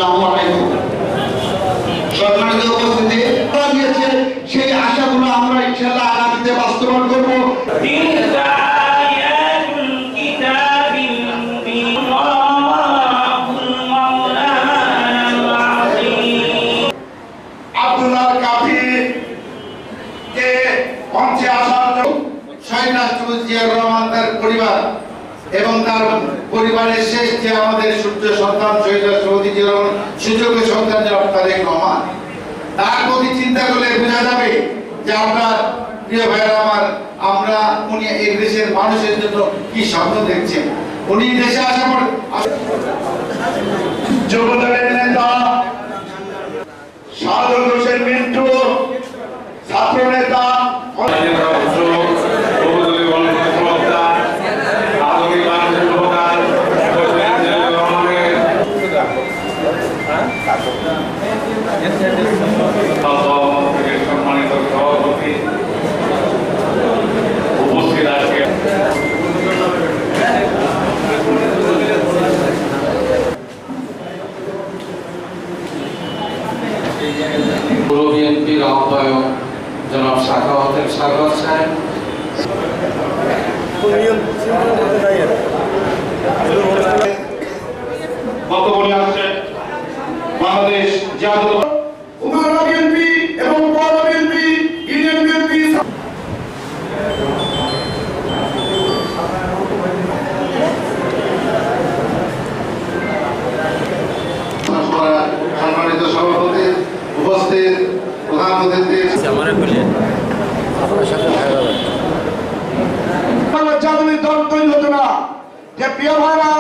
আসসালামু আলাইকুম। সম্মানিত উপস্থিতি, দিয়েছে সেই আশাগুলো আমরা ইনশাআল্লাহ আগামীতে বাস্তবায়ন করব। আব্দুল্লাহ কাফিকে মঞ্চে আসার শহীদ রাষ্ট্রপতি জিয়াউর রহমান তার পরিবার এবং তার পরিবারের শেষ যে আমাদের সূর্য সন্তান শহীদ রাষ্ট্রপতি জিয়াউর রহমান সুযোগ্য সন্তান জনাব তারেক রহমান, তার প্রতি চিন্তা করলে বোঝা যাবে যে আপনার প্রিয় ভাইরা আমার, আমরা উনি এই দেশের মানুষের জন্য কি স্বপ্ন দেখছেন। উনি দেশে আসার পর যুবদলের নেতা শাহরুখ হোসেন মিন্টু, ছাত্র নেতা সম্মানিত সভাপতি উপস্থিত আজকে বিএনপির আহ্বায়ক জনাব সাখাওয়াতের সাগর সাহেব, বক্তব্য আসছে বাংলাদেশ জাতীয় বিএনপি এবং পৌর বিএনপি, ইউনিয়ন বিএনপি সম্মানিত সভাপতি, উপস্থিত প্রধান অতিথি, জাতীয় দল তৈরি হতো না। যে প্রিয় ভাইরা,